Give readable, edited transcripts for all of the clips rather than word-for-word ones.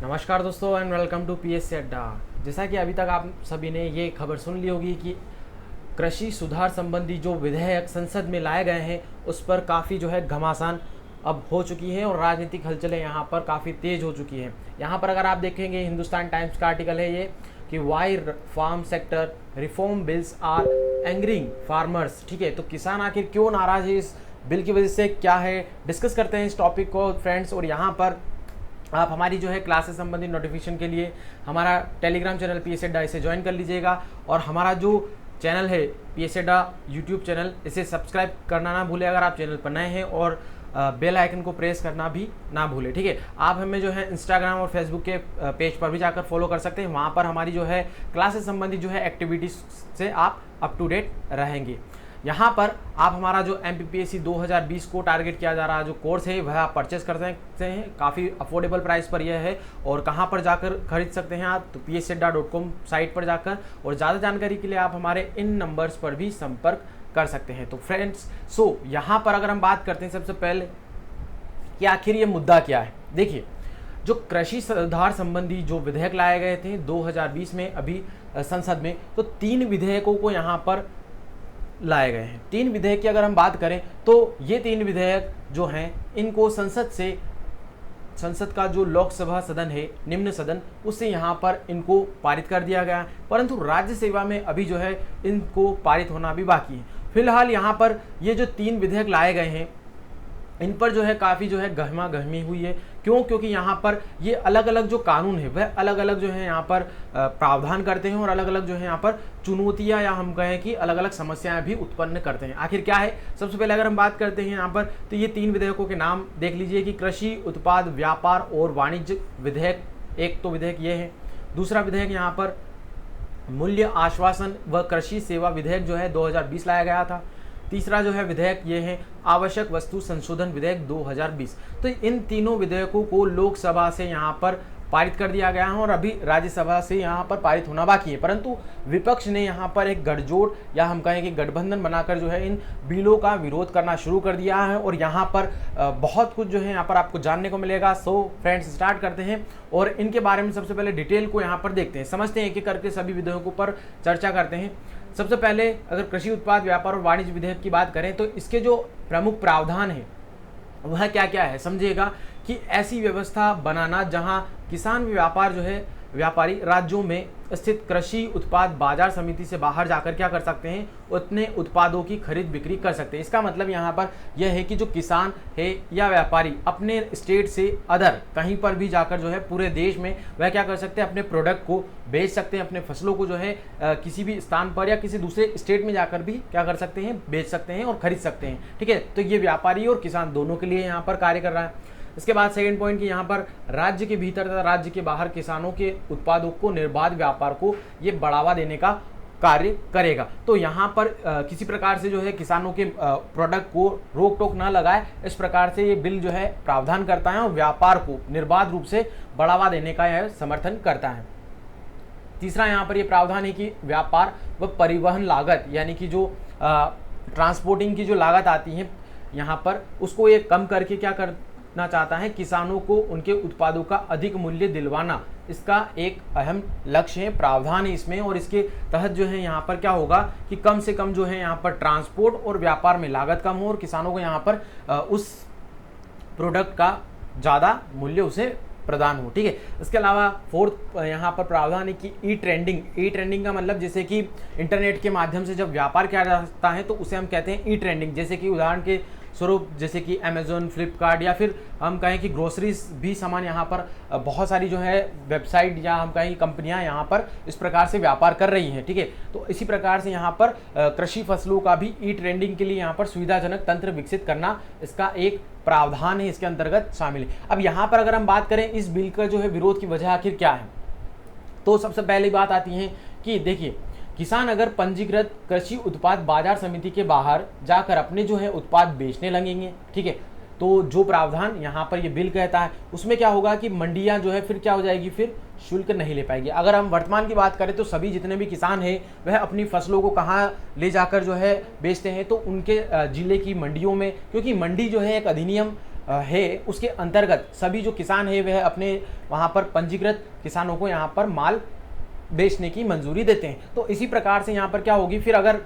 नमस्कार दोस्तों and welcome to PSC अड्डा। जैसा कि अभी तक आप सभी ने ये खबर सुन ली होगी कि कृषि सुधार संबंधी जो विधेयक संसद में लाए गए हैं उस पर काफ़ी जो है घमासान अब हो चुकी है और राजनीतिक हलचलें यहाँ पर काफ़ी तेज़ हो चुकी हैं। यहाँ पर अगर आप देखेंगे हिंदुस्तान टाइम्स का आर्टिकल है ये कि why farm sector reform bills are angering farmers. ठीक है, तो किसान आखिर क्यों नाराज़ है इस बिल की वजह से, क्या है, डिस्कस करते हैं इस टॉपिक को फ्रेंड्स। और यहाँ पर आप हमारी जो है क्लासेस संबंधी नोटिफिकेशन के लिए हमारा टेलीग्राम चैनल पीएससी अड्डा इसे ज्वाइन कर लीजिएगा और हमारा जो चैनल है पीएससी अड्डा यूट्यूब चैनल इसे सब्सक्राइब करना ना भूलें अगर आप चैनल पर नए हैं, और बेल आइकन को प्रेस करना भी ना भूलें। ठीक है, आप हमें जो है इंस्टाग्राम और फेसबुक के पेज पर भी जाकर फॉलो कर सकते हैं। वहाँ पर हमारी जो है क्लासेस संबंधी जो है एक्टिविटीज़ से आप अप टू डेट रहेंगे। यहाँ पर आप हमारा जो MPPSC 2020 को टारगेट किया जा रहा है जो कोर्स है वह आप परचेस कर सकते हैं। काफ़ी अफोर्डेबल प्राइस पर यह है और कहाँ पर जाकर खरीद सकते हैं आप, तो pscadda.com साइट पर जाकर, और ज़्यादा जानकारी के लिए आप हमारे इन नंबर्स पर भी संपर्क कर सकते हैं। तो फ्रेंड्स यहाँ पर अगर हम बात करते हैं सबसे पहले कि आखिर ये मुद्दा क्या है। देखिए, जो कृषि सुधार संबंधी जो विधेयक लाए गए थे 2020 में अभी संसद में, तो 3 विधेयकों को यहाँ पर लाए गए हैं। 3 विधेयक की अगर हम बात करें तो ये 3 विधेयक जो हैं इनको संसद का जो लोकसभा सदन है, निम्न सदन, उससे यहाँ पर इनको पारित कर दिया गया, परंतु राज्यसभा में अभी जो है इनको पारित होना भी बाकी है। फिलहाल यहाँ पर ये जो 3 विधेयक लाए गए हैं इन पर जो है काफ़ी जो है गहमा गहमी हुई है। क्योंकि यहाँ पर ये अलग अलग जो कानून है वह अलग अलग जो है यहाँ पर प्रावधान करते हैं और अलग अलग जो है यहाँ पर चुनौतियाँ या हम कहें कि अलग अलग समस्याएं भी उत्पन्न करते हैं। आखिर क्या है, सबसे पहले अगर हम बात करते हैं यहाँ पर, तो ये 3 विधेयकों के नाम देख लीजिए कि कृषि उत्पाद व्यापार और वाणिज्य विधेयक, एक तो विधेयक ये है। दूसरा विधेयक यहाँ पर मूल्य आश्वासन व कृषि सेवा विधेयक जो है 2020 लाया गया था। तीसरा जो है विधेयक ये है आवश्यक वस्तु संशोधन विधेयक 2020। तो इन तीनों विधेयकों को लोकसभा से यहाँ पर पारित कर दिया गया है और अभी राज्यसभा से यहाँ पर पारित होना बाकी है, परंतु विपक्ष ने यहाँ पर एक गठजोड़ या हम कहें कि गठबंधन बनाकर जो है इन बिलों का विरोध करना शुरू कर दिया है और यहाँ पर बहुत कुछ जो है यहाँ पर आपको जानने को मिलेगा। सो फ्रेंड्स स्टार्ट करते हैं और इनके बारे में सबसे पहले डिटेल को यहाँ पर देखते हैं, समझते हैं, एक-एक करके सभी विधेयकों पर चर्चा करते हैं। सबसे पहले अगर कृषि उत्पाद व्यापार और वाणिज्य विधेयक की बात करें तो इसके जो प्रमुख प्रावधान है वह क्या क्या है, समझिएगा कि ऐसी व्यवस्था बनाना जहां किसान व्यापार जो है व्यापारी राज्यों में स्थित कृषि उत्पाद बाजार समिति से बाहर जाकर क्या कर सकते हैं, उतने उत्पादों की खरीद बिक्री कर सकते हैं। इसका मतलब यहाँ पर यह है कि जो किसान है या व्यापारी अपने स्टेट से अदर कहीं पर भी जाकर जो है पूरे देश में वह क्या कर सकते हैं, अपने प्रोडक्ट को बेच सकते हैं, अपने फसलों को जो है किसी भी स्थान पर या किसी दूसरे स्टेट में जाकर भी क्या कर सकते हैं, बेच सकते हैं और खरीद सकते हैं। ठीक है, तो ये व्यापारी और किसान दोनों के लिए यहाँ पर कार्य कर रहा है। इसके बाद सेकंड पॉइंट कि यहाँ पर राज्य के भीतर तथा राज्य के बाहर किसानों के उत्पादों को निर्बाध व्यापार को ये बढ़ावा देने का कार्य करेगा। तो यहाँ पर किसी प्रकार से जो है किसानों के प्रोडक्ट को रोक टोक ना लगाए, इस प्रकार से ये बिल जो है प्रावधान करता है और व्यापार को निर्बाध रूप से बढ़ावा देने का यह समर्थन करता है। तीसरा यहाँ पर ये प्रावधान है कि व्यापार व परिवहन लागत यानी कि जो ट्रांसपोर्टिंग की जो लागत आती है यहाँ पर उसको ये कम करके क्या करना चाहता है, किसानों को उनके उत्पादों का अधिक मूल्य दिलवाना इसका एक अहम लक्ष्य है, प्रावधान है इसमें। और इसके तहत जो है यहाँ पर क्या होगा कि कम से कम जो है यहाँ पर ट्रांसपोर्ट और व्यापार में लागत कम हो और किसानों को यहाँ पर उस प्रोडक्ट का ज़्यादा मूल्य उसे प्रदान हो। ठीक है, इसके अलावा फोर्थ यहाँ पर प्रावधान है कि ई ट्रेंडिंग का मतलब जैसे कि इंटरनेट के माध्यम से जब व्यापार किया जाता है तो उसे हम कहते हैं ई ट्रेंडिंग। जैसे कि उदाहरण के स्वरूप जैसे कि अमेजोन, फ्लिपकार्ट या फिर हम कहें कि ग्रोसरीज भी सामान यहाँ पर बहुत सारी जो है वेबसाइट या हम कहें कंपनियाँ यहाँ पर इस प्रकार से व्यापार कर रही हैं। ठीक है, तो इसी प्रकार से यहाँ पर कृषि फसलों का भी ई ट्रेंडिंग के लिए यहाँ पर सुविधाजनक तंत्र विकसित करना इसका एक प्रावधान है, इसके अंतर्गत शामिल है। अब यहाँ पर अगर हम बात करें इस बिल का जो है विरोध की वजह आखिर क्या है, तो सबसे पहली बात आती है कि देखिए, किसान अगर पंजीकृत कृषि उत्पाद बाजार समिति के बाहर जाकर अपने जो है उत्पाद बेचने लगेंगे, ठीक है, तो जो प्रावधान यहाँ पर ये बिल कहता है उसमें क्या होगा कि मंडियाँ जो है फिर क्या हो जाएगी, फिर शुल्क नहीं ले पाएगी। अगर हम वर्तमान की बात करें तो सभी जितने भी किसान हैं वह अपनी फसलों को कहाँ ले जाकर जो है बेचते हैं, तो उनके जिले की मंडियों में, क्योंकि मंडी जो है एक अधिनियम है उसके अंतर्गत सभी जो किसान है वह अपने वहाँ पर पंजीकृत किसानों को यहाँ पर माल बेचने की मंजूरी देते हैं। तो इसी प्रकार से यहाँ पर क्या होगी, फिर अगर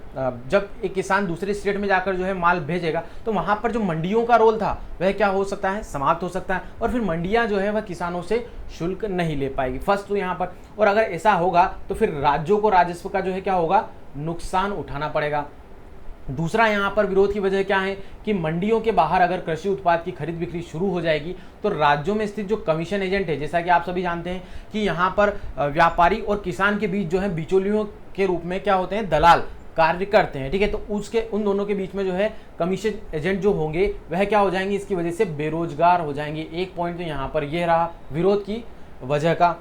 जब एक किसान दूसरे स्टेट में जाकर जो है माल भेजेगा तो वहाँ पर जो मंडियों का रोल था वह क्या हो सकता है, समाप्त हो सकता है, और फिर मंडियाँ जो है वह किसानों से शुल्क नहीं ले पाएगी। फर्स्ट तो यहाँ पर, और अगर ऐसा होगा तो फिर राज्यों को राजस्व का जो है क्या होगा, नुकसान उठाना पड़ेगा। दूसरा यहाँ पर विरोध की वजह क्या है कि मंडियों के बाहर अगर कृषि उत्पाद की खरीद बिक्री शुरू हो जाएगी तो राज्यों में स्थित जो कमीशन एजेंट है, जैसा कि आप सभी जानते हैं कि यहाँ पर व्यापारी और किसान के बीच जो है बिचौलियों के रूप में क्या होते हैं, दलाल कार्य करते हैं, ठीक है। तो उसके उन दोनों के बीच में जो है कमीशन एजेंट जो होंगे वह क्या हो जाएंगे, इसकी वजह से बेरोजगार हो जाएंगे। एक पॉइंट तो यहाँ पर यह रहा विरोध की वजह का।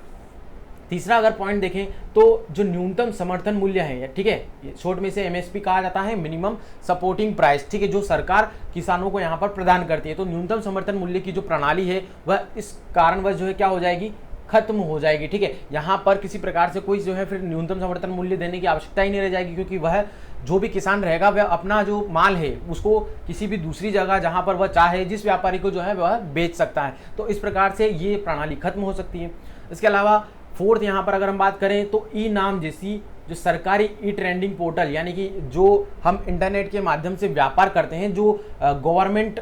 तीसरा अगर पॉइंट देखें तो जो न्यूनतम समर्थन मूल्य है, ठीक है, शॉर्ट में से एमएसपी कहा जाता है, मिनिमम सपोर्टिंग प्राइस, ठीक है, जो सरकार किसानों को यहाँ पर प्रदान करती है। तो न्यूनतम समर्थन मूल्य की जो प्रणाली है वह इस कारणवश जो है क्या हो जाएगी, खत्म हो जाएगी, ठीक है। यहाँ पर किसी प्रकार से कोई जो है फिर न्यूनतम समर्थन मूल्य देने की आवश्यकता ही नहीं रह जाएगी, क्योंकि वह जो भी किसान रहेगा वह अपना जो माल है उसको किसी भी दूसरी जगह जहाँ पर वह चाहे जिस व्यापारी को जो है वह बेच सकता है। तो इस प्रकार से ये प्रणाली खत्म हो सकती है। इसके अलावा फोर्थ यहाँ पर अगर हम बात करें तो ई नाम जैसी जो सरकारी ई ट्रेंडिंग पोर्टल, यानी कि जो हम इंटरनेट के माध्यम से व्यापार करते हैं, जो गवर्नमेंट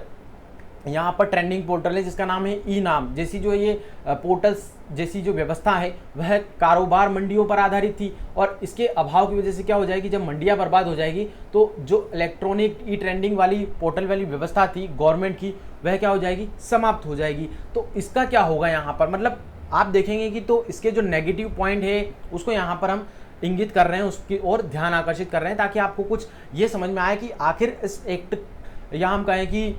यहाँ पर ट्रेंडिंग पोर्टल है जिसका नाम है ई नाम जैसी जो ये पोर्टल्स जैसी जो व्यवस्था है वह कारोबार मंडियों पर आधारित थी, और इसके अभाव की वजह से क्या हो जाएगी, जब मंडियाँ बर्बाद हो जाएगी तो जो इलेक्ट्रॉनिक ई ट्रेंडिंग वाली पोर्टल वाली व्यवस्था थी गवर्नमेंट की वह क्या हो जाएगी, समाप्त हो जाएगी। तो इसका क्या होगा यहाँ पर, मतलब आप देखेंगे कि तो इसके जो नेगेटिव पॉइंट है उसको यहाँ पर हम इंगित कर रहे हैं, उसकी ओर ध्यान आकर्षित कर रहे हैं, ताकि आपको कुछ ये समझ में आए कि आखिर इस एक्ट या हम कहें कि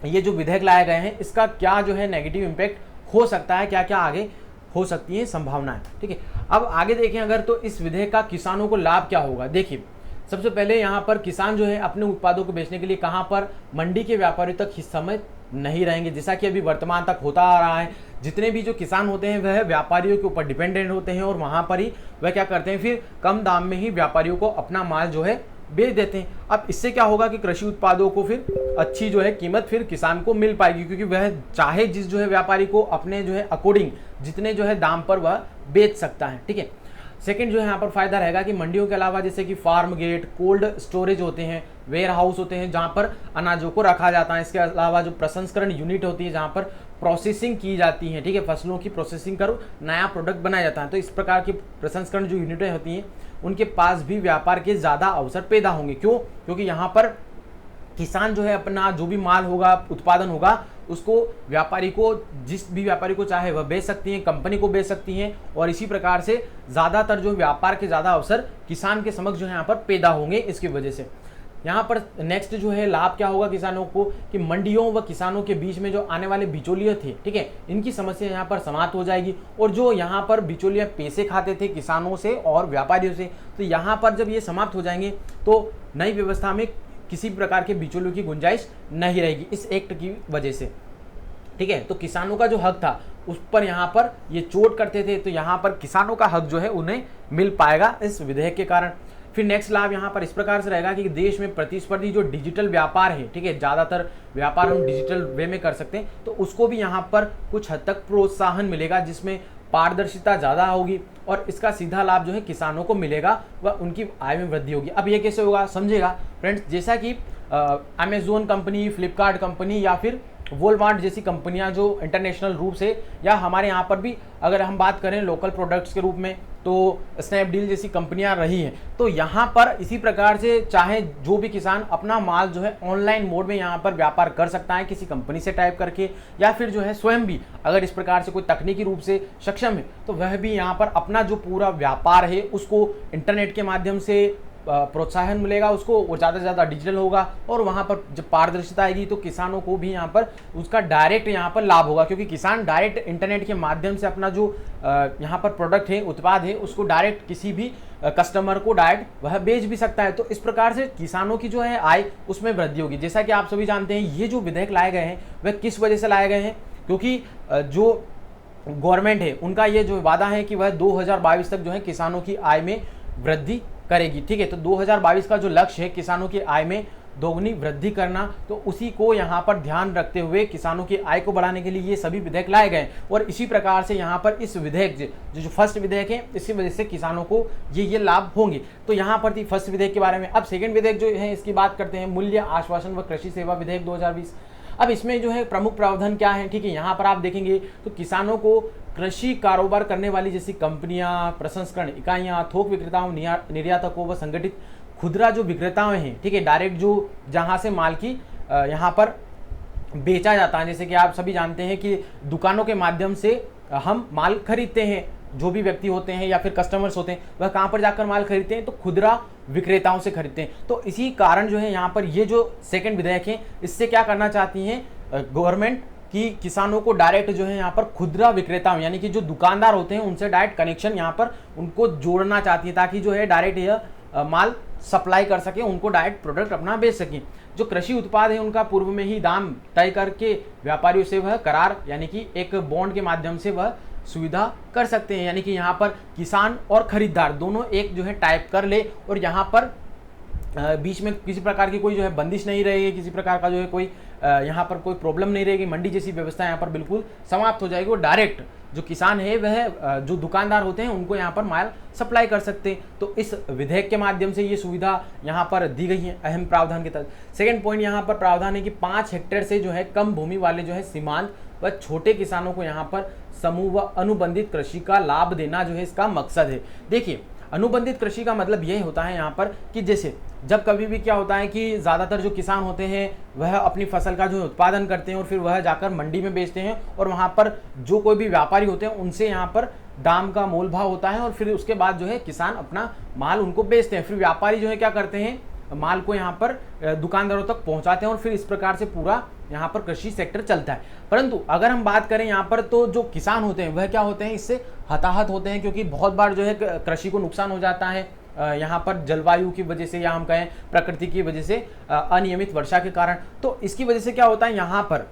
ये जो विधेयक लाए गए हैं इसका क्या जो है नेगेटिव इम्पैक्ट हो सकता है, क्या क्या आगे हो सकती है संभावनाएं, ठीक है। अब आगे देखें अगर तो इस विधेयक का किसानों को लाभ क्या होगा। देखिए सबसे पहले यहाँ पर किसान जो है अपने उत्पादों को बेचने के लिए कहाँ पर, मंडी के व्यापारियों तक ही समय नहीं रहेंगे, जैसा कि अभी वर्तमान तक होता आ रहा है। जितने भी जो किसान होते हैं वह व्यापारियों के ऊपर डिपेंडेंट होते हैं, और वहाँ पर ही वह क्या करते हैं, फिर कम दाम में ही व्यापारियों को अपना माल जो है बेच देते हैं। अब इससे क्या होगा कि कृषि उत्पादों को फिर अच्छी जो है कीमत फिर किसान को मिल पाएगी, क्योंकि वह चाहे जिस जो है व्यापारी को अपने जो है अकॉर्डिंग जितने जो है दाम पर वह बेच सकता है, ठीक है। सेकंड जो है यहाँ पर फायदा रहेगा कि मंडियों के अलावा जैसे कि फार्म गेट, कोल्ड स्टोरेज होते हैं, वेयर हाउस होते हैं जहाँ पर अनाजों को रखा जाता है। इसके अलावा जो प्रसंस्करण यूनिट होती है जहाँ पर प्रोसेसिंग की जाती है, ठीक है, फसलों की प्रोसेसिंग कर नया प्रोडक्ट बनाया जाता है। तो इस प्रकार की प्रसंस्करण जो यूनिटें होती हैं उनके पास भी व्यापार के ज़्यादा अवसर पैदा होंगे। क्यों? क्योंकि यहाँ पर किसान जो है अपना जो भी माल होगा, उत्पादन होगा, उसको व्यापारी को, जिस भी व्यापारी को चाहे वह बेच सकती हैं, कंपनी को बेच सकती हैं, और इसी प्रकार से ज़्यादातर जो व्यापार के ज़्यादा अवसर किसान के समक्ष जो है यहाँ पर पैदा होंगे। इसकी वजह से यहाँ पर नेक्स्ट जो है लाभ क्या होगा किसानों को, कि मंडियों व किसानों के बीच में जो आने वाले बिचौलिए थे, ठीक है, इनकी समस्या यहाँ पर समाप्त हो जाएगी। और जो यहाँ पर बिचौलिया पैसे खाते थे किसानों से और व्यापारियों से, तो यहाँ पर जब ये समाप्त हो जाएंगे तो नई व्यवस्था में किसी प्रकार के बिचौलियों की गुंजाइश नहीं रहेगी इस एक्ट की वजह से, ठीक है। तो किसानों का जो हक था उस पर यहाँ पर ये चोट करते थे, तो यहाँ पर किसानों का हक जो है उन्हें मिल पाएगा इस विधेयक के कारण। फिर नेक्स्ट लाभ यहाँ पर इस प्रकार से रहेगा कि देश में प्रतिस्पर्धी जो डिजिटल व्यापार है, ठीक है, ज़्यादातर व्यापार हम डिजिटल वे में कर सकते हैं, तो उसको भी यहाँ पर कुछ हद तक प्रोत्साहन मिलेगा, जिसमें पारदर्शिता ज़्यादा होगी और इसका सीधा लाभ जो है किसानों को मिलेगा व उनकी आय में वृद्धि होगी। अब ये कैसे होगा समझिएगा फ्रेंड्स, जैसा कि अमेजोन कंपनी, फ्लिपकार्ट कंपनी या फिर वॉलमार्ट जैसी कंपनियां जो इंटरनेशनल रूप से, या हमारे यहाँ पर भी अगर हम बात करें लोकल प्रोडक्ट्स के रूप में तो स्नैपडील जैसी कंपनियां रही हैं, तो यहाँ पर इसी प्रकार से चाहे जो भी किसान अपना माल जो है ऑनलाइन मोड में यहाँ पर व्यापार कर सकता है किसी कंपनी से टाइप करके, या फिर जो है स्वयं भी अगर इस प्रकार से कोई तकनीकी रूप से सक्षम है तो वह भी यहाँ पर अपना जो पूरा व्यापार है उसको इंटरनेट के माध्यम से प्रोत्साहन मिलेगा उसको, वो ज़्यादा से ज़्यादा डिजिटल होगा, और वहाँ पर जब पारदर्शिता आएगी तो किसानों को भी यहाँ पर उसका डायरेक्ट यहाँ पर लाभ होगा, क्योंकि किसान डायरेक्ट इंटरनेट के माध्यम से अपना जो यहाँ पर प्रोडक्ट है, उत्पाद है, उसको डायरेक्ट किसी भी कस्टमर को डायरेक्ट वह बेच भी सकता है। तो इस प्रकार से किसानों की जो है आय उसमें वृद्धि होगी। जैसा कि आप सभी जानते हैं ये जो विधेयक लाए गए हैं वह किस वजह से लाए गए हैं, क्योंकि जो गवर्नमेंट है उनका ये जो वादा है कि वह 2022 तक जो है किसानों की आय में वृद्धि करेगी, ठीक है। तो 2022 का जो लक्ष्य है किसानों की आय में दोगुनी वृद्धि करना, तो उसी को यहाँ पर ध्यान रखते हुए किसानों की आय को बढ़ाने के लिए ये सभी विधेयक लाए गए। और इसी प्रकार से यहाँ पर इस विधेयक जो फर्स्ट विधेयक है, इसकी वजह से किसानों को ये लाभ होंगे। तो यहाँ पर थी फर्स्ट विधेयक के बारे में। अब सेकंड विधेयक जो है इसकी बात करते हैं, मूल्य आश्वासन व कृषि सेवा विधेयक 2020। अब इसमें जो है प्रमुख प्रावधान क्या है, ठीक है, यहाँ पर आप देखेंगे तो किसानों को कृषि कारोबार करने वाली जैसी कंपनियां, प्रसंस्करण इकाइयां, थोक विक्रेताओं, निर्यातकों व संगठित खुदरा जो विक्रेताएं हैं, ठीक है, डायरेक्ट जो जहां से माल की यहाँ पर बेचा जाता है, जैसे कि आप सभी जानते हैं कि दुकानों के माध्यम से हम माल खरीदते हैं, जो भी व्यक्ति होते हैं या फिर कस्टमर्स होते हैं वह कहाँ पर जाकर माल खरीदते हैं, तो खुदरा विक्रेताओं से खरीदते हैं। तो इसी कारण जो है यहाँ पर ये जो सेकंड विधेयक है, इससे क्या करना चाहती है गवर्नमेंट कि किसानों को डायरेक्ट जो है यहाँ पर खुदरा विक्रेताओं यानी कि जो दुकानदार होते हैं उनसे डायरेक्ट कनेक्शन यहाँ पर उनको जोड़ना चाहती है, ताकि जो है डायरेक्ट यह माल सप्लाई कर सके, उनको डायरेक्ट प्रोडक्ट अपना बेच सकें। जो कृषि उत्पाद है उनका पूर्व में ही दाम तय करके व्यापारियों से वह करार यानी कि एक बॉन्ड के माध्यम से वह सुविधा कर सकते हैं, यानी कि यहाँ पर किसान और खरीदार दोनों एक जो है टाइप कर ले, और यहाँ पर बीच में किसी प्रकार की कोई जो है बंदिश नहीं रहेगी, किसी प्रकार का जो है कोई यहाँ पर कोई प्रॉब्लम नहीं रहेगी, मंडी जैसी व्यवस्था यहाँ पर बिल्कुल समाप्त हो जाएगी। और डायरेक्ट जो किसान है वह जो दुकानदार होते हैं उनको यहाँ पर माल सप्लाई कर सकते हैं। तो इस विधेयक के माध्यम से ये सुविधा यहाँ पर दी गई है अहम प्रावधान के तहत। सेकंड पॉइंट यहाँ पर प्रावधान है कि 5 हेक्टेयर से जो है कम भूमि वाले जो है सीमांत व छोटे किसानों को यहाँ पर समूह व अनुबंधित कृषि का लाभ देना जो है इसका मकसद है। देखिए, अनुबंधित कृषि का मतलब यह होता है यहाँ पर कि जैसे जब कभी भी क्या होता है कि ज़्यादातर जो किसान होते हैं वह अपनी फसल का जो उत्पादन करते हैं और फिर वह जाकर मंडी में बेचते हैं, और वहाँ पर जो कोई भी व्यापारी होते हैं उनसे यहाँ पर दाम का मोल भाव होता है, और फिर उसके बाद जो है किसान अपना माल उनको बेचते हैं। फिर व्यापारी जो है क्या करते हैं, माल को यहाँ पर दुकानदारों तक पहुँचाते हैं, और फिर इस प्रकार से पूरा यहाँ पर कृषि सेक्टर चलता है। परंतु अगर हम बात करें यहाँ पर, तो जो किसान होते हैं वह क्या होते हैं, इससे हताहत होते हैं, क्योंकि बहुत बार जो है कृषि को नुकसान हो जाता है यहाँ पर जलवायु की वजह से, या हम कहें प्रकृति की वजह से, अनियमित वर्षा के कारण। तो इसकी वजह से क्या होता है, यहाँ पर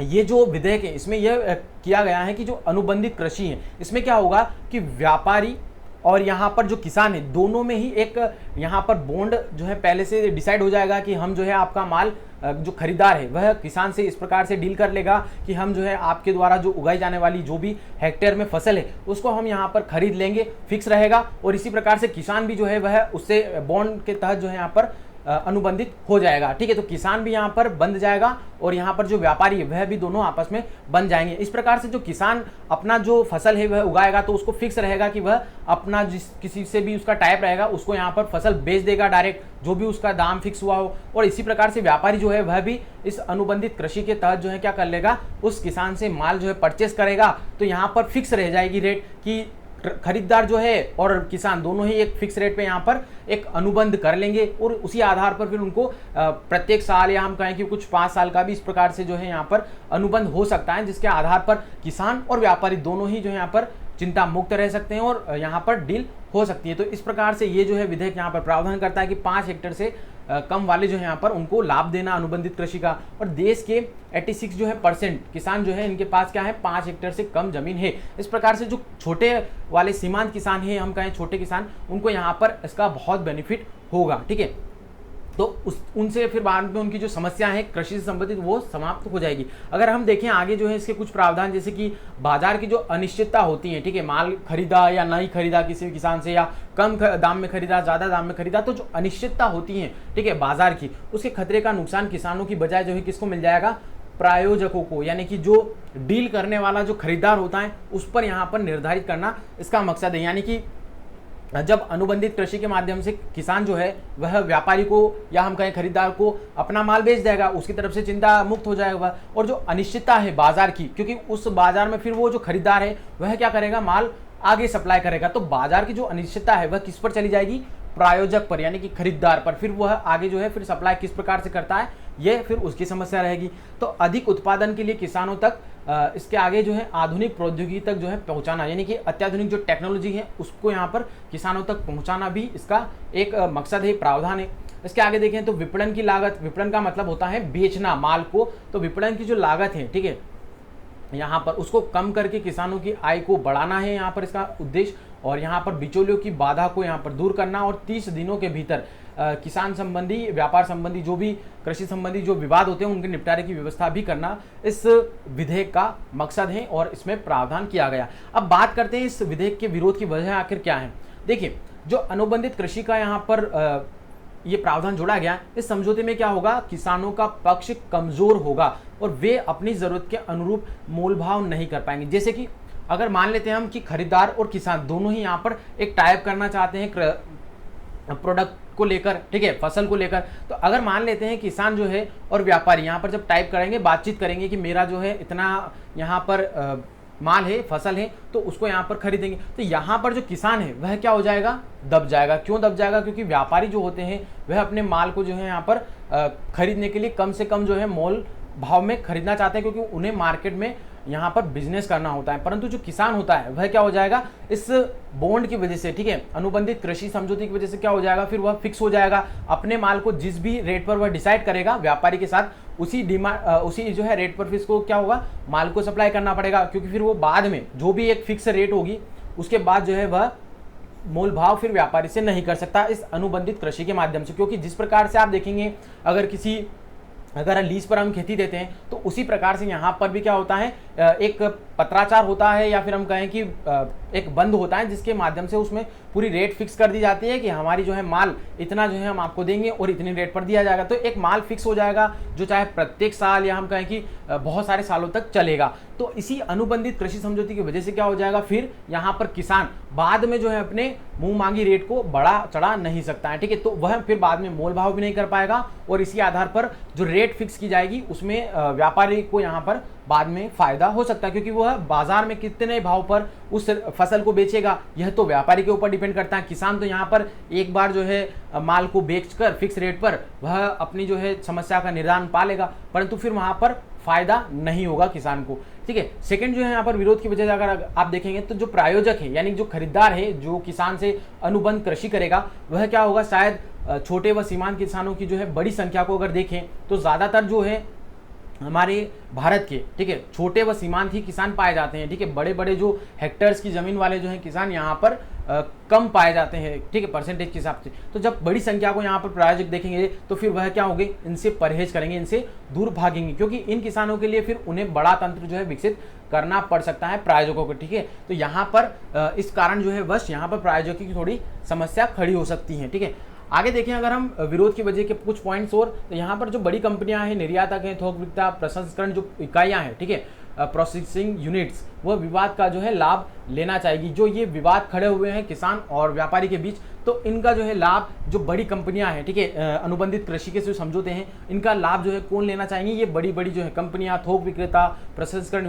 ये जो विधेयक है इसमें यह किया गया है कि जो अनुबंधित कृषि है इसमें क्या होगा कि व्यापारी और यहाँ पर जो किसान है दोनों में ही एक यहाँ पर बॉन्ड जो है पहले से डिसाइड हो जाएगा कि हम जो है आपका माल, जो खरीदार है वह किसान से इस प्रकार से डील कर लेगा कि हम जो है आपके द्वारा जो उगाई जाने वाली जो भी हेक्टेयर में फसल है उसको हम यहाँ पर खरीद लेंगे, फिक्स रहेगा। और इसी प्रकार से किसान भी जो है वह उससे बॉन्ड के तहत जो है यहाँ पर अनुबंधित हो जाएगा, ठीक है। तो किसान भी यहाँ पर बंध जाएगा और यहाँ पर जो व्यापारी है वह भी दोनों आपस में बन जाएंगे। इस प्रकार से जो किसान अपना जो फसल है वह उगाएगा तो उसको फिक्स रहेगा कि वह अपना जिस किसी से भी उसका टाइप रहेगा उसको यहाँ पर फसल बेच देगा डायरेक्ट, जो भी उसका दाम फिक्स हुआ हो। और इसी प्रकार से व्यापारी जो है वह भी इस अनुबंधित कृषि के तहत जो है क्या कर लेगा, उस किसान से माल जो है परचेस करेगा। तो यहाँ पर फिक्स रह जाएगी रेट कि खरीदार जो है और किसान दोनों ही एक फिक्स रेट पे यहाँ पर एक अनुबंध कर लेंगे, और उसी आधार पर फिर उनको प्रत्येक साल या हम कहें कि कुछ 5 साल का भी इस प्रकार से जो है यहाँ पर अनुबंध हो सकता है, जिसके आधार पर किसान और व्यापारी दोनों ही जो है यहाँ पर चिंता मुक्त रह सकते हैं और यहाँ पर डील हो सकती है। तो इस प्रकार से ये जो है विधेयक यहाँ पर प्रावधान करता है कि 5 हेक्टेयर से कम वाले जो है यहाँ पर उनको लाभ देना अनुबंधित कृषि का। और देश के 86 जो है % किसान जो है इनके पास क्या है 5 हेक्टेयर से कम जमीन है। इस प्रकार से जो छोटे वाले सीमांत किसान हैं, हम कहें छोटे किसान, उनको यहाँ पर इसका बहुत बेनिफिट होगा, ठीक है। तो उनसे फिर बाद में उनकी जो समस्या है कृषि से संबंधित वो समाप्त हो जाएगी। अगर हम देखें आगे जो है इसके कुछ प्रावधान, जैसे कि बाजार की जो अनिश्चितता होती है, ठीक है, माल खरीदा या नहीं खरीदा किसी भी किसान से, या कम दाम में खरीदा ज़्यादा दाम में खरीदा, तो जो अनिश्चितता होती है, ठीक है, बाजार की, उसके खतरे का नुकसान किसानों की बजाय जो है किसको मिल जाएगा, प्रायोजकों को, यानी कि जो डील करने वाला जो खरीदार होता है उस पर यहाँ पर निर्धारित करना इसका मकसद है। यानी कि जब अनुबंधित कृषि के माध्यम से किसान जो है वह व्यापारी को या हम कहें खरीदार को अपना माल बेच देगा, उसकी तरफ से चिंता मुक्त हो जाएगा। और जो अनिश्चितता है बाजार की, क्योंकि उस बाजार में फिर वो जो खरीदार है वह क्या करेगा, माल आगे सप्लाई करेगा, तो बाजार की जो अनिश्चितता है वह किस पर चली जाएगी, प्रायोजक पर, यानी कि खरीदार पर। फिर वह आगे जो है फिर सप्लाई किस प्रकार से करता है ये फिर उसकी समस्या रहेगी। तो अधिक उत्पादन के लिए किसानों तक इसके आगे जो है आधुनिक प्रौद्योगिकी तक जो है पहुंचाना, यानी कि अत्याधुनिक जो टेक्नोलॉजी है उसको यहाँ पर किसानों तक पहुंचाना भी इसका एक मकसद है, प्रावधान है। इसके आगे देखें तो विपणन की लागत, विपणन का मतलब होता है बेचना माल को, तो विपणन की जो लागत है, ठीक है, यहाँ पर उसको कम करके किसानों की आय को बढ़ाना है यहाँ पर इसका उद्देश्य। और यहाँ पर बिचौलियों की बाधा को यहाँ पर दूर करना, और 30 दिनों के भीतर किसान संबंधी, व्यापार संबंधी, जो भी कृषि संबंधी जो विवाद होते हैं उनके निपटारे की व्यवस्था भी करना इस विधेयक का मकसद है और इसमें प्रावधान किया गया। अब बात करते हैं इस विधेयक के विरोध की वजह आखिर क्या है। देखिए, जो अनुबंधित कृषि का यहाँ पर ये प्रावधान जोड़ा गया, इस समझौते में क्या होगा, किसानों का पक्ष कमजोर होगा और वे अपनी जरूरत के अनुरूप मोल भाव नहीं कर पाएंगे। जैसे कि अगर मान लेते हैं हम कि खरीदार और किसान दोनों ही यहाँ पर एक टाइप करना चाहते हैं प्रोडक्ट को लेकर, ठीक है, फसल को लेकर, तो अगर मान लेते हैं किसान जो है और व्यापारी यहाँ पर जब टाइप करेंगे, बातचीत करेंगे कि मेरा जो है इतना यहाँ पर माल है, फसल है, तो उसको यहाँ पर खरीदेंगे, तो यहाँ पर जो किसान है वह क्या हो जाएगा, दब जाएगा। क्यों दब जाएगा? क्योंकि व्यापारी जो होते हैं वह अपने माल को जो है यहाँ पर खरीदने के लिए कम से कम जो है मोल भाव में खरीदना चाहते हैं, क्योंकि उन्हें मार्केट में यहाँ पर बिजनेस करना होता है। परंतु जो किसान होता है वह क्या हो जाएगा, इस बॉन्ड की वजह से, ठीक है, अनुबंधित कृषि समझौते की वजह से क्या हो जाएगा, फिर वह फिक्स हो जाएगा। अपने माल को जिस भी रेट पर वह डिसाइड करेगा व्यापारी के साथ, उसी जो है रेट पर फिर इसको क्या होगा, माल को सप्लाई करना पड़ेगा, क्योंकि फिर वो बाद में जो भी एक फिक्स रेट होगी उसके बाद जो है वह मोल भाव फिर व्यापारी से नहीं कर सकता इस अनुबंधित कृषि के माध्यम से। क्योंकि जिस प्रकार से आप देखेंगे, अगर लीज पर हम खेती देते हैं तो उसी प्रकार से यहाँ पर भी क्या होता है, एक पत्राचार होता है या फिर हम कहें कि एक बंद होता है, जिसके माध्यम से उसमें पूरी रेट फिक्स कर दी जाती है कि हमारी जो है माल इतना जो है हम आपको देंगे और इतनी रेट पर दिया जाएगा। तो एक माल फिक्स हो जाएगा जो चाहे प्रत्येक साल या हम कहें कि बहुत सारे सालों तक चलेगा। तो इसी अनुबंधित कृषि समझौते की वजह से क्या हो जाएगा, फिर यहाँ पर किसान बाद में जो है अपने मुंह मांगी रेट को बढ़ा चढ़ा नहीं सकता है, ठीक है, तो वह फिर बाद में मोल भाव भी नहीं कर पाएगा और इसी आधार पर जो रेट फिक्स की जाएगी उसमें व्यापारी को यहाँ पर बाद में फायदा हो सकता है, क्योंकि वह बाजार में कितने भाव पर उस फसल को बेचेगा यह तो व्यापारी के ऊपर डिपेंड करता है। किसान तो यहाँ पर एक बार जो है माल को बेचकर फिक्स रेट पर वह अपनी जो है समस्या का निदान पा लेगा, परंतु फिर वहां पर फायदा नहीं होगा किसान को, ठीक है। सेकंड जो है यहाँ पर विरोध की वजह से अगर आप देखेंगे तो जो प्रायोजक है यानी जो खरीदार है, जो किसान से अनुबंध कृषि करेगा, वह क्या होगा, शायद छोटे व सीमांत किसानों की जो है बड़ी संख्या को अगर देखें तो ज्यादातर जो है हमारे भारत के, ठीक है, छोटे व सीमांत ही किसान पाए जाते हैं, ठीक है। बड़े बड़े जो हेक्टर्स की जमीन वाले जो हैं किसान यहाँ पर कम पाए जाते हैं, ठीक है, परसेंटेज के हिसाब से। तो जब बड़ी संख्या को यहाँ पर प्रायोजक देखेंगे तो फिर वह क्या होंगे, इनसे परहेज करेंगे, इनसे दूर भागेंगे, क्योंकि इन किसानों के लिए फिर उन्हें बड़ा तंत्र जो है विकसित करना पड़ सकता है प्रायोजकों को, ठीक है। तो यहाँ पर इस कारण जो है बस यहाँ पर प्रायोजकों की थोड़ी समस्या खड़ी हो सकती है, ठीक है। आगे देखें अगर हम विरोध की वजह के कुछ पॉइंट्स और, तो यहाँ पर जो बड़ी कंपनियां हैं, निर्यातक हैं, थोक विक्रेता, प्रसंस्करण जो इकाइयां हैं, ठीक है, प्रोसेसिंग यूनिट्स, वह विवाद का जो है लाभ लेना चाहेगी। जो ये विवाद खड़े हुए हैं किसान और व्यापारी के बीच, तो इनका जो है लाभ जो बड़ी कंपनियां हैं, ठीक है, अनुबंधित कृषि के जो समझौते हैं, इनका लाभ जो है कौन लेना चाहेंगे, ये बड़ी बड़ी जो है कंपनियां, थोक विक्रेता, प्रसंस्करण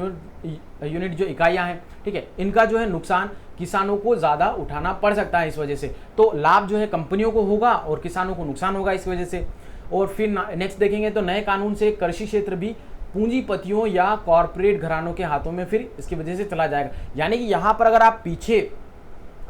यूनिट जो इकाइयां हैं, ठीक है, इनका जो है नुकसान किसानों को ज़्यादा उठाना पड़ सकता है इस वजह से। तो लाभ जो है कंपनियों को होगा और किसानों को नुकसान होगा इस वजह से। और फिर नेक्स्ट देखेंगे तो नए कानून से कृषि क्षेत्र भी पूंजीपतियों या कॉरपोरेट घरानों के हाथों में फिर इसकी वजह से चला जाएगा। यानी कि यहाँ पर अगर आप पीछे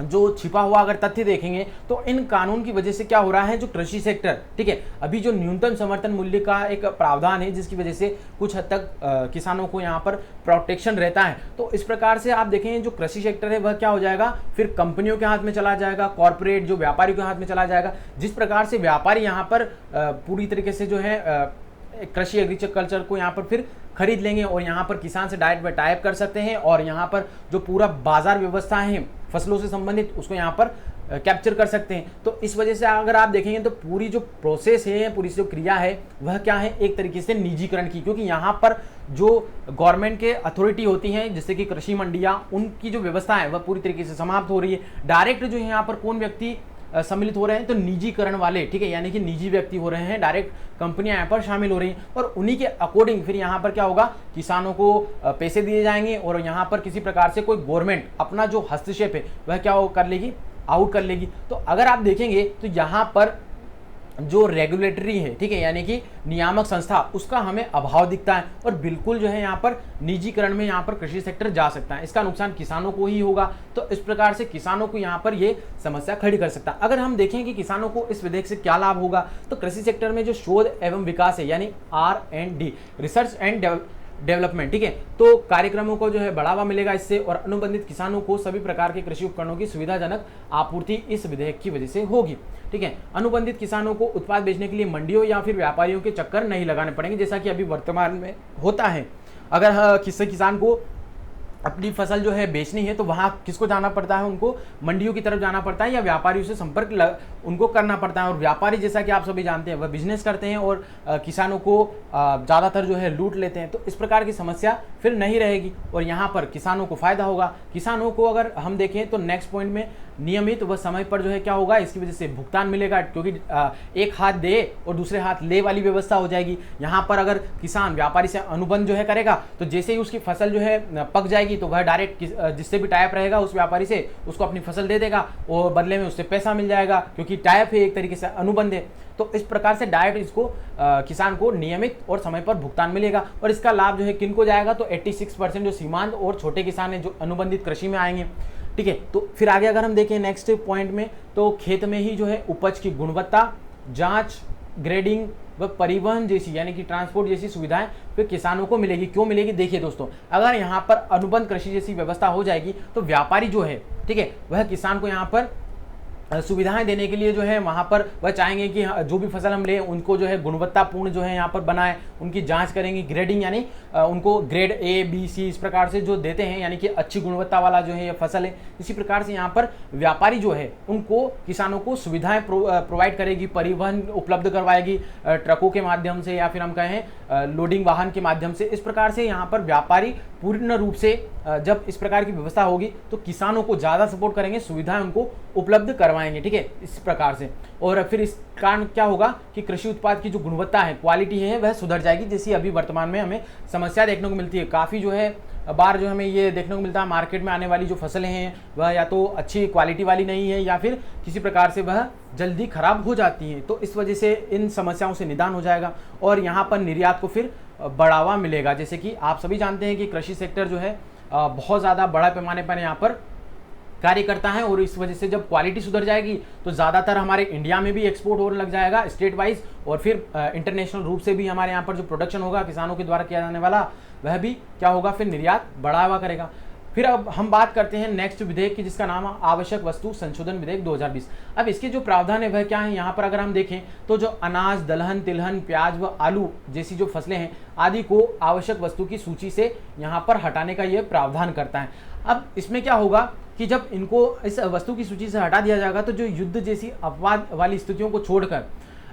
जो छिपा हुआ अगर तथ्य देखेंगे तो इन कानून की वजह से क्या हो रहा है, जो कृषि सेक्टर, ठीक है, अभी जो न्यूनतम समर्थन मूल्य का एक प्रावधान है जिसकी वजह से कुछ हद तक किसानों को यहाँ पर प्रोटेक्शन रहता है। तो इस प्रकार से आप देखें जो कृषि सेक्टर है वह क्या हो जाएगा, फिर कंपनियों के हाथ में चला जाएगा, कॉरपोरेट जो व्यापारियों के हाथ में चला जाएगा। जिस प्रकार से व्यापारी यहाँ पर पूरी तरीके से जो है कृषि एग्रीकल्चर को यहाँ पर फिर खरीद लेंगे और यहाँ पर किसान से डायरेक्ट में टाइप कर सकते हैं और यहाँ पर जो पूरा बाजार व्यवस्था है फसलों से संबंधित उसको यहाँ पर कैप्चर कर सकते हैं। तो इस वजह से अगर आप देखेंगे तो पूरी जो प्रोसेस है, पूरी जो क्रिया है वह क्या है, एक तरीके से निजीकरण की, क्योंकि यहाँ पर जो गवर्नमेंट के अथॉरिटी होती हैं जैसे कि कृषि मंडियाँ, उनकी जो व्यवस्था है वह पूरी तरीके से समाप्त हो रही है। डायरेक्ट जो है यहाँ पर कौन व्यक्ति सम्मिलित हो रहे हैं, तो निजीकरण वाले, ठीक है, यानी कि निजी व्यक्ति हो रहे हैं, डायरेक्ट कंपनियां यहाँ पर शामिल हो रही हैं और उन्हीं के अकॉर्डिंग फिर यहाँ पर क्या होगा, किसानों को पैसे दिए जाएंगे और यहाँ पर किसी प्रकार से कोई गवर्नमेंट अपना जो हस्तक्षेप है वह क्या कर लेगी, आउट कर लेगी। तो अगर आप देखेंगे तो यहाँ पर जो रेगुलेटरी है, ठीक है, यानी कि नियामक संस्था, उसका हमें अभाव दिखता है और बिल्कुल जो है यहाँ पर निजीकरण में यहाँ पर कृषि सेक्टर जा सकता है। इसका नुकसान किसानों को ही होगा। तो इस प्रकार से किसानों को यहाँ पर ये समस्या खड़ी कर सकता है। अगर हम देखें कि किसानों को इस विधेयक से क्या लाभ होगा, तो कृषि सेक्टर में जो शोध एवं विकास है यानी R&D, रिसर्च एंड डेवलपमेंट, ठीक है। तो कार्यक्रमों को जो है बढ़ावा मिलेगा इससे, और अनुबंधित किसानों को सभी प्रकार के कृषि उपकरणों की सुविधाजनक आपूर्ति इस विधेयक की वजह से होगी, ठीक है। अनुबंधित किसानों को उत्पाद बेचने के लिए मंडियों या फिर व्यापारियों के चक्कर नहीं लगाने पड़ेंगे, जैसा कि अभी वर्तमान में होता है। अगर किसी किसान को अपनी फसल जो है बेचनी है तो वहाँ किसको जाना पड़ता है, उनको मंडियों की तरफ जाना पड़ता है या व्यापारियों से संपर्क उनको करना पड़ता है। और व्यापारी जैसा कि आप सभी जानते हैं वह बिजनेस करते हैं और किसानों को ज़्यादातर जो है लूट लेते हैं, तो इस प्रकार की समस्या फिर नहीं रहेगी और यहाँ पर किसानों को फायदा होगा। किसानों को अगर हम देखें तो नेक्स्ट पॉइंट में नियमित व समय पर जो है क्या होगा, इसकी वजह से भुगतान मिलेगा, क्योंकि एक हाथ दे और दूसरे हाथ ले वाली व्यवस्था हो जाएगी। यहाँ पर अगर किसान व्यापारी से अनुबंध जो है करेगा तो जैसे ही उसकी फसल जो है पक जाएगी तो वह डायरेक्ट जिससे भी टाइप रहेगा उस व्यापारी से उसको अपनी फसल दे देगा और बदले में उससे पैसा मिल जाएगा, क्योंकि टाइप है, एक तरीके से अनुबंध है। तो इस प्रकार से डायरेक्ट इसको किसान को नियमित और समय पर भुगतान मिलेगा। और इसका लाभ जो है किन को जाएगा, तो 86% जो सीमांत और छोटे किसान हैं जो अनुबंधित कृषि में आएंगे, ठीक है। तो फिर आगे अगर हम देखें नेक्स्ट पॉइंट में, तो खेत में ही जो है उपज की गुणवत्ता जांच, ग्रेडिंग व परिवहन जैसी यानी कि ट्रांसपोर्ट जैसी सुविधाएं फिर किसानों को मिलेगी। क्यों मिलेगी, देखिए दोस्तों, अगर यहाँ पर अनुबंध कृषि जैसी व्यवस्था हो जाएगी तो व्यापारी जो है, ठीक है, वह किसान को यहाँ पर सुविधाएं देने के लिए जो है वहाँ पर वह चाहेंगे कि जो भी फसल हम लें उनको जो है गुणवत्तापूर्ण जो है यहाँ पर बनाए, उनकी जांच करेंगे, ग्रेडिंग यानी उनको ग्रेड A, B, C इस प्रकार से जो देते हैं, यानी कि अच्छी गुणवत्ता वाला जो है ये फसल है। इसी प्रकार से यहाँ पर व्यापारी जो है उनको किसानों को सुविधाएं प्रोवाइड करेगी, परिवहन उपलब्ध करवाएगी ट्रकों के माध्यम से या फिर हम कहें लोडिंग वाहन के माध्यम से। इस प्रकार से यहाँ पर व्यापारी पूर्ण रूप से जब इस प्रकार की व्यवस्था होगी तो किसानों को ज़्यादा सपोर्ट करेंगे, सुविधाएं उनको उपलब्ध करवाएंगे, ठीक है, इस प्रकार से। और फिर इस कारण क्या होगा कि कृषि उत्पाद की जो गुणवत्ता है, क्वालिटी है, वह सुधर जाएगी, जैसी अभी वर्तमान में हमें समस्या देखने को मिलती है। काफ़ी जो है बार जो हमें ये देखने को मिलता है मार्केट में आने वाली जो फसलें हैं वह या तो अच्छी क्वालिटी वाली नहीं है या फिर किसी प्रकार से वह जल्दी खराब हो जाती हैं। तो इस वजह से इन समस्याओं से निदान हो जाएगा और यहाँ पर निर्यात को फिर बढ़ावा मिलेगा। जैसे कि आप सभी जानते हैं कि कृषि सेक्टर जो है बहुत ज़्यादा बड़ा पैमाने पर यहाँ पर कार्य करता है और इस वजह से जब क्वालिटी सुधर जाएगी तो ज़्यादातर हमारे इंडिया में भी एक्सपोर्ट होने लग जाएगा स्टेट वाइज, और फिर इंटरनेशनल रूप से भी हमारे यहाँ पर जो प्रोडक्शन होगा किसानों के द्वारा किया जाने वाला वह भी क्या होगा, फिर निर्यात बढ़ावा करेगा। फिर अब हम बात करते हैं नेक्स्ट विधेयक की, जिसका नाम है आवश्यक वस्तु संशोधन विधेयक 2020। अब इसके जो प्रावधान है वह क्या है, यहाँ पर अगर हम देखें तो जो अनाज, दलहन, तिलहन, प्याज व आलू जैसी जो फसलें हैं आदि को आवश्यक वस्तु की सूची से यहाँ पर हटाने का ये प्रावधान करता है। अब इसमें क्या होगा कि जब इनको इस वस्तु की सूची से हटा दिया जाएगा तो जो युद्ध जैसी अपवाद वाली स्थितियों को छोड़कर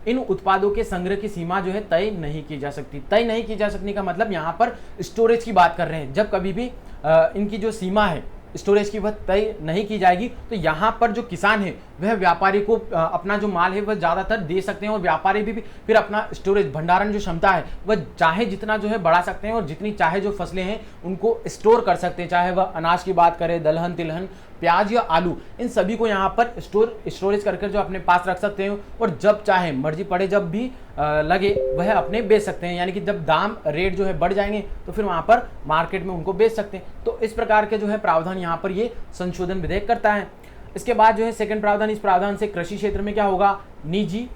इन उत्पादों के संग्रह की सीमा जो है तय नहीं की जा सकती। तय नहीं की जा सकने का मतलब यहाँ पर स्टोरेज की बात कर रहे हैं। जब कभी भी इनकी जो सीमा है स्टोरेज की वह तय नहीं की जाएगी तो यहाँ पर जो किसान है वह व्यापारी को अपना जो माल है वह ज़्यादातर दे सकते हैं और व्यापारी भी फिर अपना स्टोरेज भंडारण जो क्षमता है वह चाहे जितना जो है बढ़ा सकते हैं और जितनी चाहे जो फसलें हैं उनको स्टोर कर सकते हैं, चाहे वह अनाज की बात करें, दलहन, तिलहन, प्याज या आलू, इन सभी को यहाँ पर स्टोरेज करके जो अपने पास रख सकते हैं और जब चाहे मर्जी पड़े जब भी लगे वह अपने बेच सकते हैं। यानी कि जब दाम रेट जो है बढ़ जाएंगे तो फिर वहाँ पर मार्केट में उनको बेच सकते हैं। तो इस प्रकार के जो है प्रावधान यहाँ पर ये संशोधन विधेयक करता है। इसके बाद जो है सेकंड प्रावधान, इस प्रावधान से कृषि क्षेत्र में क्या होगा, निजी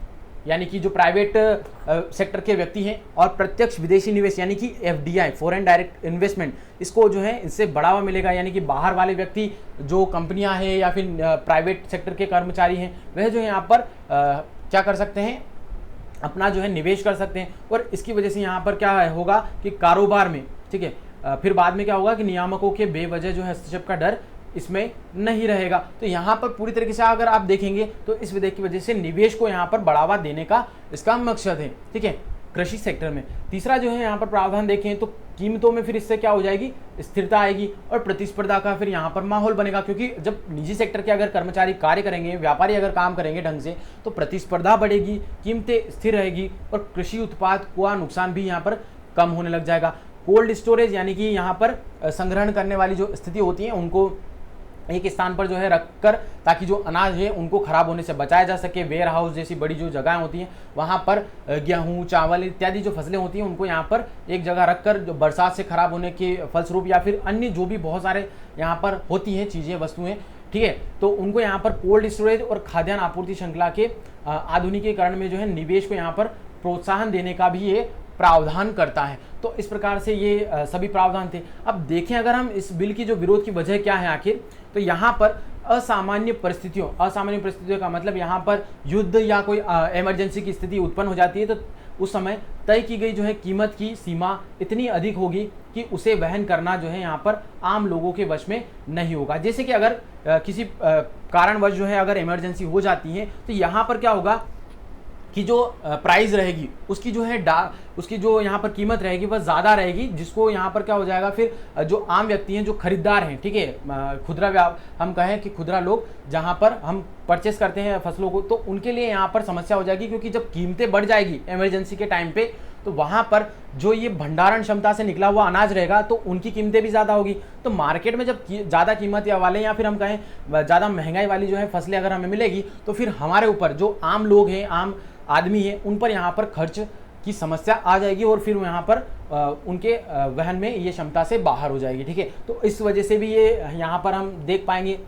यानी कि जो प्राइवेट सेक्टर के व्यक्ति हैं और प्रत्यक्ष विदेशी निवेश यानी कि FDI फॉरेन डायरेक्ट इन्वेस्टमेंट, इसको जो है इससे बढ़ावा मिलेगा। यानी कि बाहर वाले व्यक्ति जो कंपनियां हैं या फिर प्राइवेट सेक्टर के कर्मचारी हैं वह जो है यहाँ पर क्या कर सकते हैं, अपना जो है निवेश कर सकते हैं और इसकी वजह से यहाँ पर क्या होगा कि कारोबार में, ठीक है, फिर बाद में क्या होगा कि नियामकों के बेवजह जो है हस्तक्षेप का डर इसमें नहीं रहेगा। तो यहाँ पर पूरी तरीके से अगर आप देखेंगे तो इस विधेयक की वजह से निवेश को यहाँ पर बढ़ावा देने का इसका मकसद है, ठीक है, कृषि सेक्टर में। तीसरा जो है यहाँ पर प्रावधान देखें तो कीमतों में फिर इससे क्या हो जाएगी, स्थिरता आएगी और प्रतिस्पर्धा का फिर यहाँ पर माहौल बनेगा, क्योंकि जब निजी सेक्टर के अगर कर्मचारी कार्य करेंगे, व्यापारी अगर काम करेंगे ढंग से तो प्रतिस्पर्धा बढ़ेगी, कीमतें स्थिर रहेगी और कृषि उत्पाद का नुकसान भी यहाँ पर कम होने लग जाएगा। कोल्ड स्टोरेज यानी कि यहाँ पर संग्रहण करने वाली जो स्थिति होती है उनको एक स्थान पर जो है रखकर ताकि जो अनाज है उनको खराब होने से बचाया जा सके। वेयर हाउस जैसी बड़ी जो जगहें होती हैं वहाँ पर गेहूँ, चावल इत्यादि जो फसलें होती हैं उनको यहाँ पर एक जगह रखकर जो बरसात से खराब होने के फलस्वरूप या फिर अन्य जो भी बहुत सारे यहाँ पर होती हैं चीज़ें, वस्तुएं, ठीक है, तो उनको यहाँ पर कोल्ड स्टोरेज और खाद्यान्न आपूर्ति श्रृंखला के आधुनिकीकरण में जो है निवेश को यहाँ पर प्रोत्साहन देने का भी ये प्रावधान करता है। तो इस प्रकार से ये सभी प्रावधान थे। अब देखें अगर हम इस बिल की जो विरोध की वजह क्या है आखिर, तो यहाँ पर असामान्य परिस्थितियों का मतलब यहाँ पर युद्ध या कोई इमरजेंसी की स्थिति उत्पन्न हो जाती है, तो उस समय तय की गई जो है कीमत की सीमा इतनी अधिक होगी कि उसे वहन करना जो है यहाँ पर आम लोगों के वश में नहीं होगा। जैसे कि अगर किसी कारणवश जो है अगर इमरजेंसी हो जाती है, तो यहाँ पर क्या होगा कि जो प्राइस रहेगी उसकी जो है उसकी जो यहाँ पर कीमत रहेगी वह ज़्यादा रहेगी, जिसको यहाँ पर क्या हो जाएगा, फिर जो आम व्यक्ति हैं, जो खरीदार हैं, ठीक है, खुदरा हम कहें कि खुदरा लोग जहाँ पर हम परचेस करते हैं फसलों को, तो उनके लिए यहाँ पर समस्या हो जाएगी, क्योंकि जब कीमतें बढ़ जाएगी इमरजेंसी के टाइम पे, तो वहाँ पर जो ये भंडारण क्षमता से निकला हुआ अनाज रहेगा तो उनकी कीमतें भी ज़्यादा होगी। तो मार्केट में जब ज़्यादा कीमत या वाले या फिर हम कहें ज़्यादा महंगाई वाली जो है फसलें अगर हमें मिलेगी, तो फिर हमारे ऊपर जो आम लोग हैं, आम आदमी है, उन पर यहाँ पर खर्च की समस्या आ जाएगी और फिर यहाँ पर उनके वहन में ये क्षमता से बाहर हो जाएगी। ठीक है, तो इस वजह से भी ये यहाँ पर हम देख पाएंगे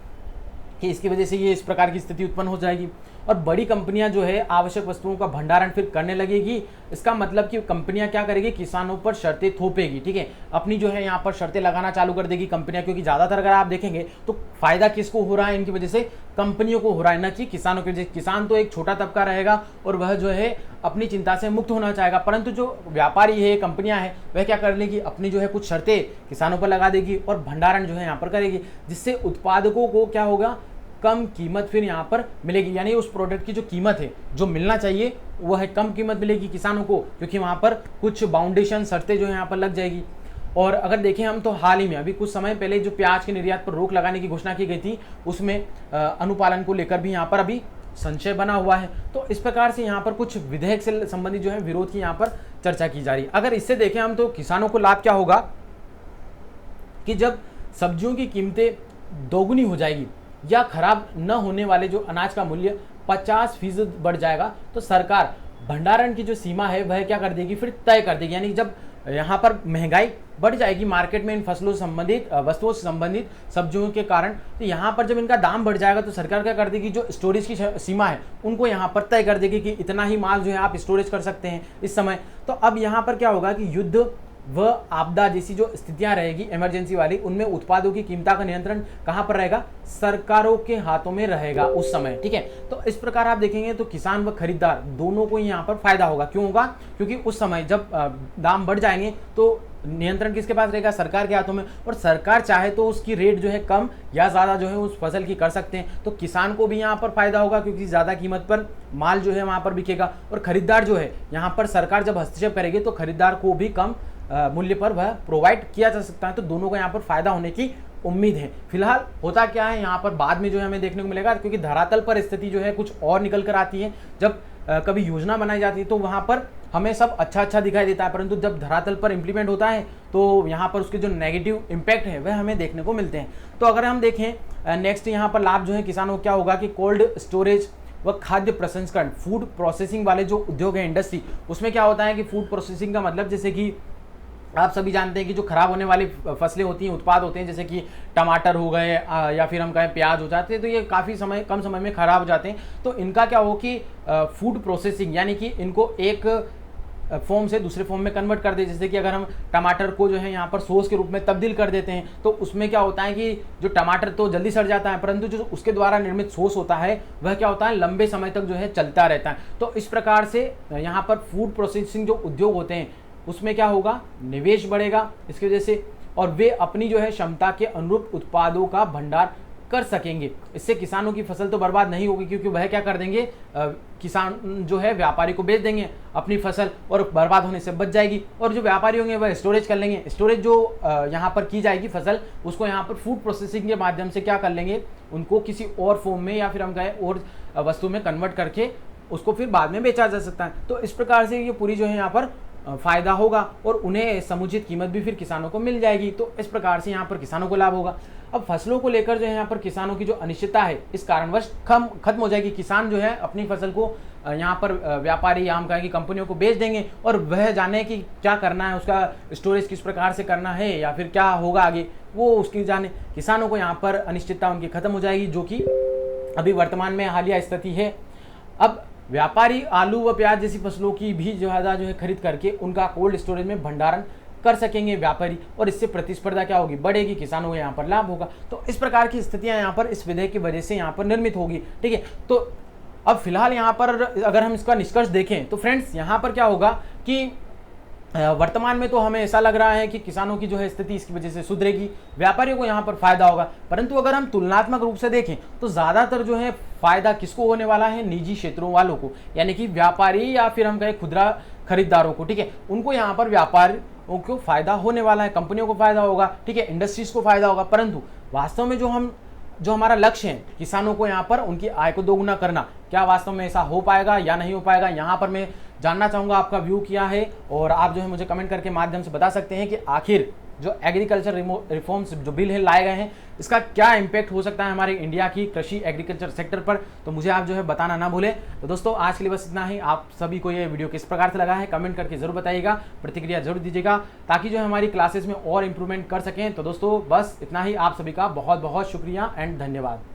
कि इसकी वजह से ये इस प्रकार की स्थिति उत्पन्न हो जाएगी और बड़ी कंपनियां जो है आवश्यक वस्तुओं का भंडारण फिर करने लगेगी। इसका मतलब कि कंपनियां क्या करेगी, किसानों पर शर्तें थोपेगी। ठीक है, अपनी जो है यहाँ पर शर्तें लगाना चालू कर देगी कंपनियां, क्योंकि ज़्यादातर अगर आप देखेंगे तो फायदा किसको हो रहा है, इनकी वजह से कंपनियों को हो रहा है, ना कि किसानों की वजह से। किसान तो एक छोटा तबका रहेगा और वह जो है अपनी चिंता से मुक्त होना चाहेगा, परंतु जो व्यापारी है, कंपनियां हैं, वह क्या कर लेगी, अपनी जो है कुछ शर्तें किसानों पर लगा देगी और भंडारण जो है यहाँ पर करेगी, जिससे उत्पादकों को क्या होगा, कम कीमत फिर यहाँ पर मिलेगी। यानी उस प्रोडक्ट की जो कीमत है, जो मिलना चाहिए, वह है कम कीमत मिलेगी किसानों को, क्योंकि वहाँ पर कुछ बाउंडेशन शर्तें जो है यहाँ पर लग जाएगी। और अगर देखें हम तो हाल ही में अभी कुछ समय पहले जो प्याज के निर्यात पर रोक लगाने की घोषणा की गई थी, उसमें अनुपालन को लेकर भी यहाँ पर अभी संशय बना हुआ है। तो इस प्रकार से यहाँ पर कुछ विधेयक से संबंधित जो है विरोध की यहाँ पर चर्चा की जा रही है। अगर इससे देखें हम तो किसानों को लाभ क्या होगा कि जब सब्जियों की कीमतें दोगुनी हो जाएगी या खराब न होने वाले जो अनाज का मूल्य 50% बढ़ जाएगा, तो सरकार भंडारण की जो सीमा है वह क्या कर देगी, फिर तय कर देगी। यानी जब यहाँ पर महंगाई बढ़ जाएगी मार्केट में इन फसलों से संबंधित, वस्तुओं से संबंधित सब्जियों के कारण, तो यहाँ पर जब इनका दाम बढ़ जाएगा तो सरकार क्या कर देगी, जो स्टोरेज की सीमा है उनको यहाँ पर तय कर देगी कि इतना ही माल जो है आप स्टोरेज कर सकते हैं इस समय। तो अब यहाँ पर क्या होगा कि युद्ध व आपदा जैसी जो स्थितियां रहेगी इमरजेंसी वाली, उनमें उत्पादों की कीमतों का नियंत्रण कहां पर रहेगा, सरकारों के हाथों में रहेगा उस समय। ठीक है, तो इस प्रकार आप देखेंगे तो किसान व खरीदार दोनों को यहाँ पर फायदा होगा। क्यों होगा, क्योंकि उस समय जब दाम बढ़ जाएंगे तो नियंत्रण किसके पास रहेगा, सरकार के हाथों में, और सरकार चाहे तो उसकी रेट जो है कम या ज़्यादा जो है उस फसल की कर सकते हैं। तो किसान को भी यहाँ पर फायदा होगा, क्योंकि ज़्यादा कीमत पर माल जो है वहाँ पर बिकेगा, और खरीदार जो है यहाँ पर सरकार जब हस्तक्षेप करेगी तो खरीदार को भी कम मूल्य पर वह प्रोवाइड किया जा सकता है। तो दोनों को यहाँ पर फायदा होने की उम्मीद है। फिलहाल होता क्या है यहाँ पर बाद में जो है हमें देखने को मिलेगा, क्योंकि धरातल पर स्थिति जो है कुछ और निकल कर आती है। जब कभी योजना बनाई जाती है तो वहाँ पर हमें सब अच्छा दिखाई देता है, परंतु जब धरातल पर इंप्लीमेंट होता है तो यहाँ पर उसके जो नेगेटिव इम्पैक्ट है वह हमें देखने को मिलते हैं। तो अगर हम देखें नेक्स्ट यहाँ पर लाभ जो है किसानों को क्या होगा कि कोल्ड स्टोरेज व खाद्य प्रसंस्करण, फूड प्रोसेसिंग वाले जो उद्योग है, इंडस्ट्री, उसमें क्या होता है कि फूड प्रोसेसिंग का मतलब जैसे कि आप सभी जानते हैं कि जो खराब होने वाली फसलें होती हैं, उत्पाद होते हैं, जैसे कि टमाटर हो गए या फिर हम कहें प्याज हो जाते हैं, तो ये काफ़ी कम समय में खराब हो जाते हैं। तो इनका क्या हो कि फूड प्रोसेसिंग, यानी कि इनको एक फॉर्म से दूसरे फॉर्म में कन्वर्ट कर दे। जैसे कि अगर हम टमाटर को जो है यहाँ पर सॉस के रूप में तब्दील कर देते हैं, तो उसमें क्या होता है कि जो टमाटर तो जल्दी सड़ जाता है, परंतु जो उसके द्वारा निर्मित सॉस होता है वह क्या होता है, लंबे समय तक जो है चलता रहता है। तो इस प्रकार से यहाँ पर फूड प्रोसेसिंग जो उद्योग होते हैं उसमें क्या होगा, निवेश बढ़ेगा इसकी वजह से, और वे अपनी जो है क्षमता के अनुरूप उत्पादों का भंडार कर सकेंगे। इससे किसानों की फसल तो बर्बाद नहीं होगी, क्योंकि वह क्या कर देंगे, किसान जो है व्यापारी को बेच देंगे अपनी फसल और बर्बाद होने से बच जाएगी, और जो व्यापारी होंगे वह स्टोरेज कर लेंगे। स्टोरेज जो यहाँ पर की जाएगी फसल, उसको यहाँ पर फूड प्रोसेसिंग के माध्यम से क्या कर लेंगे, उनको किसी और फॉर्म में या फिर हम कहें और वस्तु में कन्वर्ट करके उसको फिर बाद में बेचा जा सकता है। तो इस प्रकार से ये पूरी जो है यहाँ पर फायदा होगा और उन्हें समुचित कीमत भी फिर किसानों को मिल जाएगी। तो इस प्रकार से यहाँ पर किसानों को लाभ होगा। अब फसलों को लेकर जो है यहाँ पर किसानों की जो अनिश्चितता है इस कारणवश खत्म हो जाएगी। किसान जो है अपनी फसल को यहाँ पर व्यापारी या हम कहें कि कंपनियों को बेच देंगे, और वह जाने कि क्या करना है, उसका स्टोरेज किस प्रकार से करना है या फिर क्या होगा आगे, वो उसकी जाने। किसानों को यहाँ पर अनिश्चितता उनकी खत्म हो जाएगी, जो कि अभी वर्तमान में हालिया स्थिति है। अब व्यापारी आलू व प्याज जैसी फसलों की भी ज़्यादा जो है खरीद करके उनका कोल्ड स्टोरेज में भंडारण कर सकेंगे व्यापारी, और इससे प्रतिस्पर्धा क्या होगी, बढ़ेगी, किसानों को यहाँ पर लाभ होगा। तो इस प्रकार की स्थितियाँ यहाँ पर इस विधेयक की वजह से यहाँ पर निर्मित होगी। ठीक है, तो अब फिलहाल यहाँ पर अगर हम इसका निष्कर्ष देखें तो फ्रेंड्स यहाँ पर क्या होगा कि वर्तमान में तो हमें ऐसा लग रहा है कि किसानों की जो है स्थिति इसकी वजह से सुधरेगी, व्यापारियों को यहाँ पर फायदा होगा। परंतु अगर हम तुलनात्मक रूप से देखें तो ज़्यादातर जो है फायदा किसको होने वाला है, निजी क्षेत्रों वालों को, यानी कि व्यापारी या फिर हम कहें खुदरा खरीदारों को। ठीक है, उनको यहाँ पर व्यापारियों को फायदा होने वाला है, कंपनियों को फायदा होगा, ठीक है, इंडस्ट्रीज को फायदा होगा। परंतु वास्तव में जो हमारा लक्ष्य है किसानों को यहाँ पर उनकी आय को दोगुना करना, क्या वास्तव में ऐसा हो पाएगा या नहीं हो पाएगा, यहाँ पर मैं जानना चाहूँगा आपका व्यू क्या है। और आप जो है मुझे कमेंट करके माध्यम से बता सकते हैं कि आखिर जो एग्रीकल्चर रिफॉर्म्स जो बिल है लाए गए हैं, इसका क्या इम्पैक्ट हो सकता है हमारे इंडिया की कृषि एग्रीकल्चर सेक्टर पर। तो मुझे आप जो है बताना ना भूलें। तो दोस्तों आज के लिए बस इतना ही। आप सभी को ये वीडियो किस प्रकार से लगा है कमेंट करके जरूर बताइएगा, प्रतिक्रिया जरूर दीजिएगा, ताकि जो है हमारी क्लासेस में और इंप्रूवमेंट कर सकें। तो दोस्तों बस इतना ही। आप सभी का बहुत बहुत शुक्रिया एंड धन्यवाद।